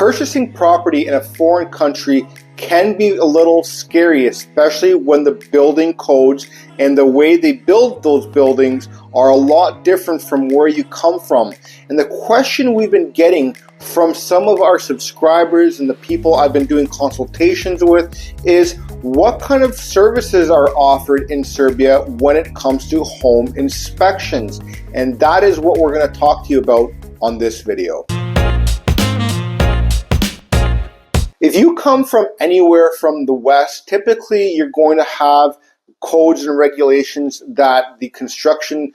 Purchasing property in a foreign country can be a little scary, especially when the building codes and the way they build those buildings are a lot different from where you come from. And the question we've been getting from some of our subscribers and the people I've been doing consultations with is, what kind of services are offered in Serbia when it comes to home inspections? And that is what we're going to talk to you about on this video. If you come from anywhere from the West, typically you're going to have codes and regulations that the construction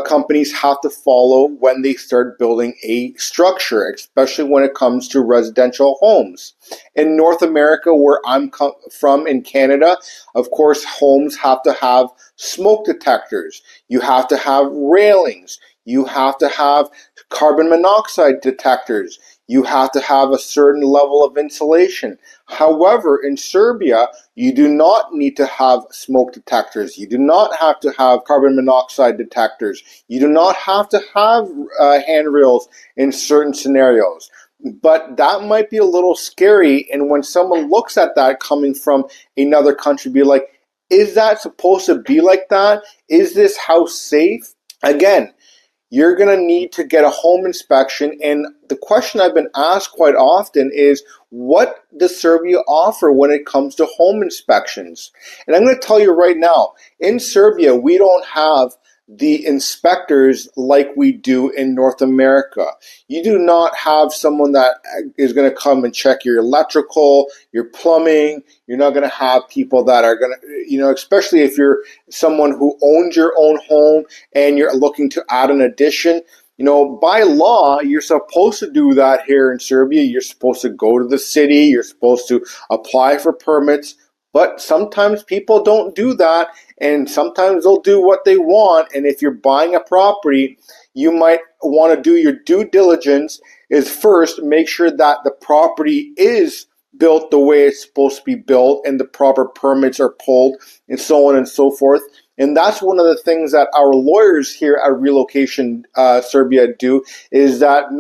companies have to follow when they start building a structure, especially when it comes to residential homes. In North America, where I'm from in Canada, of course, homes have to have smoke detectors. You have to have railings. You have to have carbon monoxide detectors. You have to have a certain level of insulation. However, in Serbia, you do not need to have smoke detectors. You do not have to have carbon monoxide detectors. You do not have to have handrails in certain scenarios. But that might be a little scary. And when someone looks at that coming from another country, be like, is that supposed to be like that? Is this house safe? Again, you're going to need to get a home inspection. And the question I've been asked quite often is, what does Serbia offer when it comes to home inspections? And I'm going to tell you right now, in Serbia, we don't have the inspectors like we do in North America. You do not have someone that is going to come and check your electrical, your plumbing. You're not going to have people that are going to, especially if you're someone who owns your own home and you're looking to add an addition. By law, you're supposed to do that here in Serbia. You're supposed to go to the city. You're supposed to apply for permits. But sometimes people don't do that, and sometimes they'll do what they want. And if you're buying a property, you might want to do your due diligence is first make sure that the property is built the way it's supposed to be built and the proper permits are pulled and so on and so forth. And that's one of the things that our lawyers here at Relocation Serbia do, is that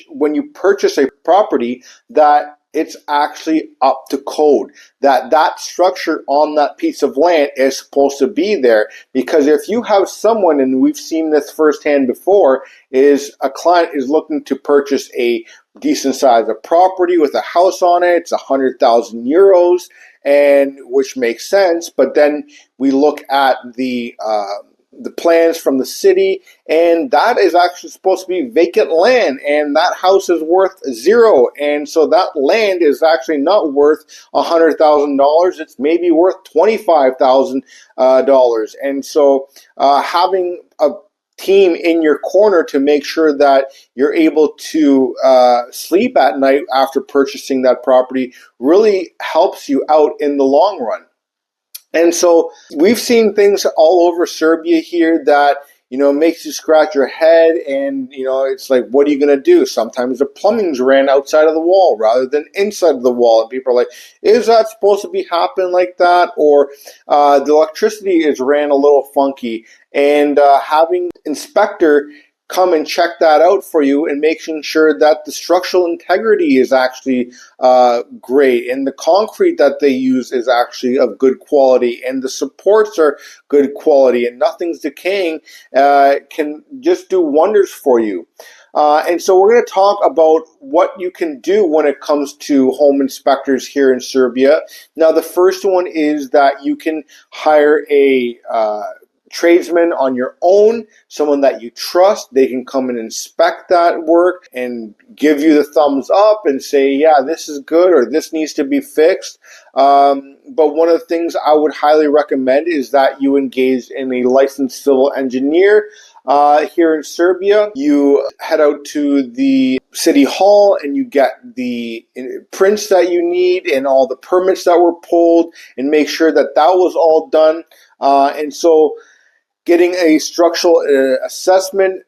when you purchase a property that it's actually up to code, that structure on that piece of land is supposed to be there. Because if you have someone, and we've seen this firsthand before, is a client is looking to purchase a decent size of property with a house on it, it's 100,000 euros, and which makes sense. But then we look at the plans from the city, and that is actually supposed to be vacant land, and that house is worth zero. And so that land is actually not worth $100,000. It's maybe worth $25,000. And so having a team in your corner to make sure that you're able to sleep at night after purchasing that property really helps you out in the long run. And so we've seen things all over Serbia here that, makes you scratch your head, and, it's like, what are you going to do? Sometimes the plumbing's ran outside of the wall rather than inside of the wall. And people are like, is that supposed to be happening like that? Or the electricity is ran a little funky. And having inspector come and check that out for you and making sure that the structural integrity is actually great, and the concrete that they use is actually of good quality, and the supports are good quality, and nothing's decaying, can just do wonders for you. And so we're going to talk about what you can do when it comes to home inspectors here in Serbia. Now, the first one is that you can hire a tradesman on your own, someone that you trust. They can come and inspect that work and give you the thumbs up and say, yeah, this is good, or this needs to be fixed. But one of the things I would highly recommend is that you engage in a licensed civil engineer. Here in Serbia, you head out to the city hall and you get the prints that you need and all the permits that were pulled, and make sure that was all done. And so getting a structural assessment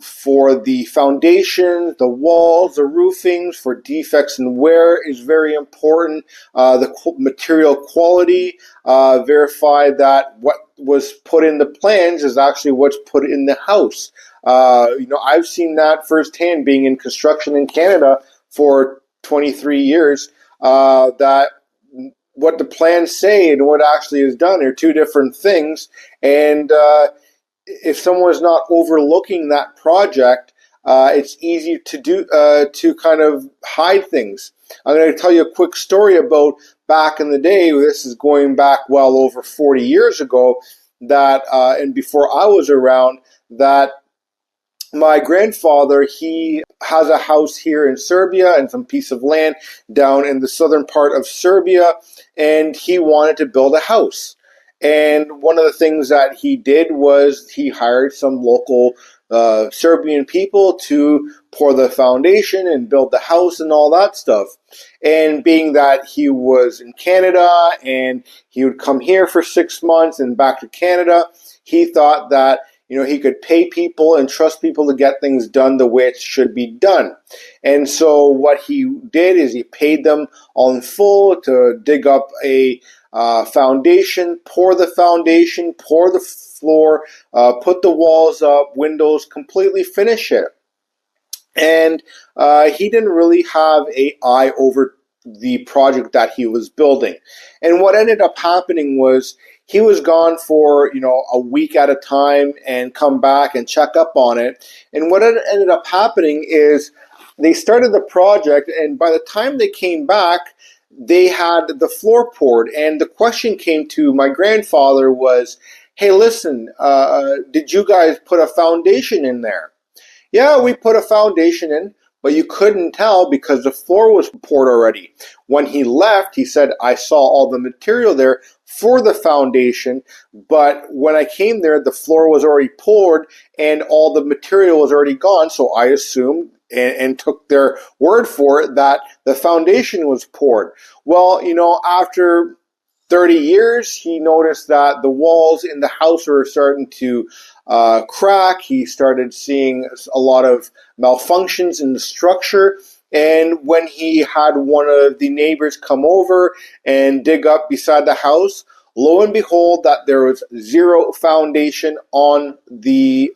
for the foundations, the walls, the roofings, for defects and wear is very important. The material quality, verify that what was put in the plans is actually what's put in the house. I've seen that firsthand being in construction in Canada for 23 years, that what the plans say and what actually is done are two different things. And if someone is not overlooking that project, it's easy to do to kind of hide things. I'm going to tell you a quick story about back in the day. This is going back well over 40 years ago, that and before I was around, that my grandfather, he has a house here in Serbia and some piece of land down in the southern part of Serbia, and he wanted to build a house. And one of the things that he did was he hired some local Serbian people to pour the foundation and build the house and all that stuff. And being that he was in Canada and he would come here for 6 months and back to Canada, he thought that he could pay people and trust people to get things done the way it should be done. And so what he did is he paid them all in full to dig up a foundation, pour the floor, put the walls up, windows, completely finish it. And he didn't really have an eye over the project that he was building. And what ended up happening was he was gone for a week at a time and come back and check up on it. And what ended up happening is they started the project, and by the time they came back, they had the floor poured. And the question came to my grandfather was, "Hey, listen, did you guys put a foundation in there?" "Yeah, we put a foundation in, but you couldn't tell because the floor was poured already." When he left, he said, "I saw all the material there for the foundation, but when I came there, the floor was already poured and all the material was already gone, so I assumed and took their word for it that the foundation was poured." Well, after 30 years, he noticed that the walls in the house were starting to crack. He started seeing a lot of malfunctions in the structure. And when he had one of the neighbors come over and dig up beside the house, lo and behold, that there was zero foundation on the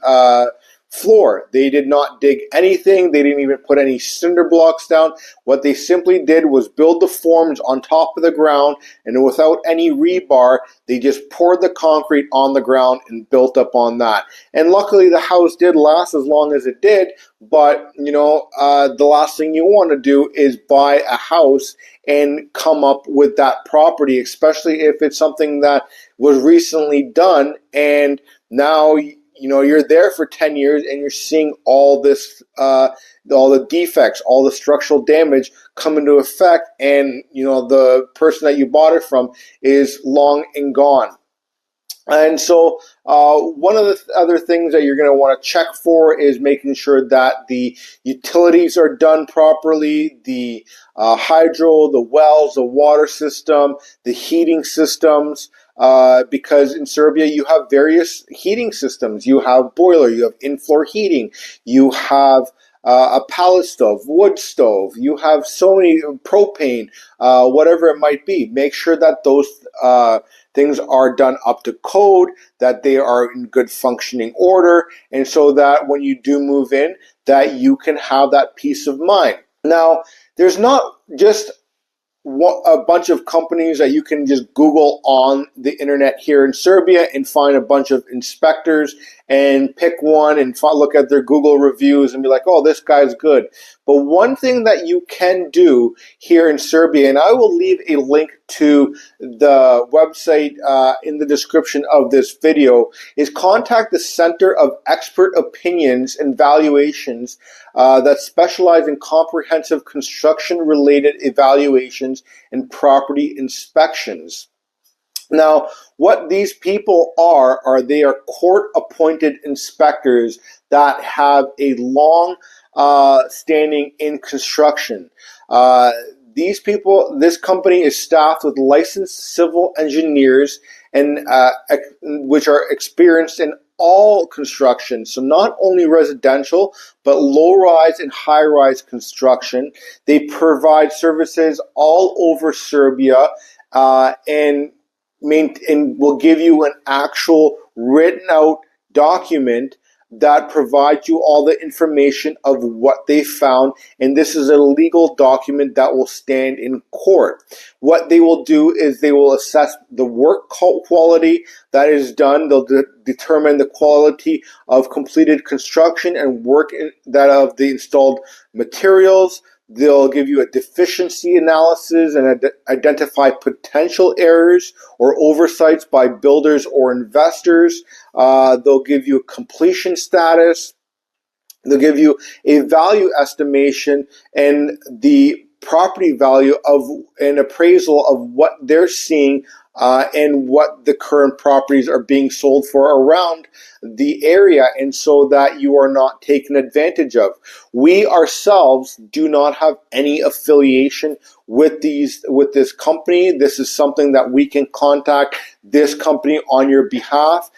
floor. They did not dig anything. They didn't even put any cinder blocks down. What they simply did was build the forms on top of the ground, and without any rebar, they just poured the concrete on the ground and built up on that. And luckily, the house did last as long as it did. But the last thing you want to do is buy a house and come up with that property, especially if it's something that was recently done, and now you're there for 10 years and you're seeing all this, all the defects, all the structural damage come into effect, and the person that you bought it from is long and gone. And so one of the other things that you're going to want to check for is making sure that the utilities are done properly, the hydro, the wells, the water system, the heating systems, because in Serbia you have various heating systems. You have boiler, you have in-floor heating, you have a pallet stove, wood stove, you have so many propane, whatever it might be. Make sure that those things are done up to code, that they are in good functioning order, and so that when you do move in, that you can have that peace of mind. Now, there's not just a bunch of companies that you can just Google on the internet here in Serbia and find a bunch of inspectors and pick one and look at their Google reviews and be like, "Oh, this guy's good." But one thing that you can do here in Serbia, and I will leave a link to the website in the description of this video, is contact the Center of Expert Opinions and Valuations that specialize in comprehensive construction-related evaluations and property inspections. Now, what these people are they are court-appointed inspectors that have a long standing in construction. This company is staffed with licensed civil engineers and which are experienced in all construction, so not only residential, but low-rise and high-rise construction. They provide services all over Serbia and will give you an actual written-out document that provides you all the information of what they found, and this is a legal document that will stand in court. What they will do is they will assess the work quality that is done. They'll determine the quality of completed construction and work that of the installed materials. They'll give you a deficiency analysis and identify potential errors or oversights by builders or investors. They'll give you a completion status. They'll give you a value estimation and the property value of an appraisal of what they're seeing and what the current properties are being sold for around the area, and so that you are not taken advantage of. We ourselves do not have any affiliation with this company. This is something that we can contact this company on your behalf,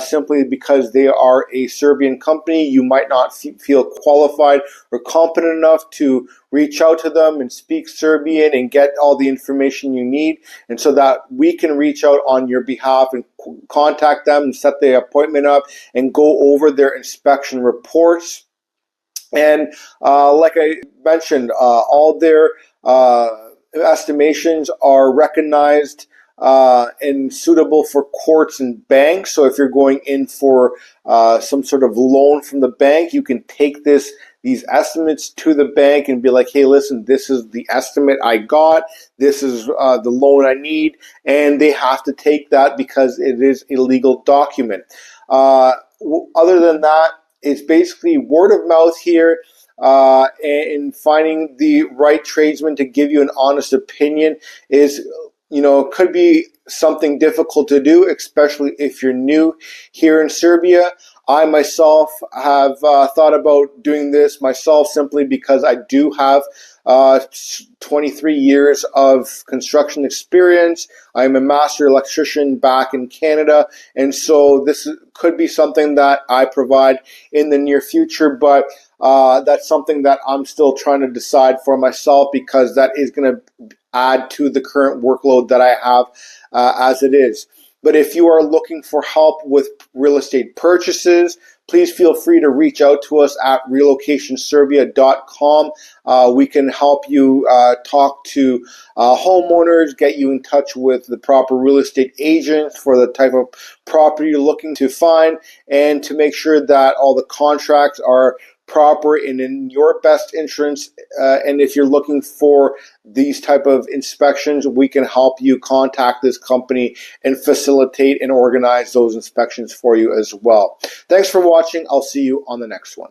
simply because they are a Serbian company. You might not feel qualified or competent enough to reach out to them and speak Serbian and get all the information you need, and so that we can reach out on your behalf and contact them and set the appointment up and go over their inspection reports. And like I mentioned, all their estimations are recognized and suitable for courts and banks. So if you're going in for some sort of loan from the bank, you can take these estimates to the bank and be like, hey, listen, this is the estimate I got. This is the loan I need. And they have to take that because it is a legal document. Other than that, it's basically word of mouth here, and finding the right tradesman to give you an honest opinion is, could be something difficult to do, especially if you're new here in Serbia. I myself have thought about doing this myself simply because I do have 23 years of construction experience. I'm a master electrician back in Canada, and so this could be something that I provide in the near future, but that's something that I'm still trying to decide for myself, because that is going to add to the current workload that I have as it is. But if you are looking for help with real estate purchases, please feel free to reach out to us at relocationserbia.com. We can help you talk to homeowners, get you in touch with the proper real estate agents for the type of property you're looking to find, and to make sure that all the contracts are proper and in your best interest. And if you're looking for these type of inspections, we can help you contact this company and facilitate and organize those inspections for you as well. Thanks for watching. I'll see you on the next one.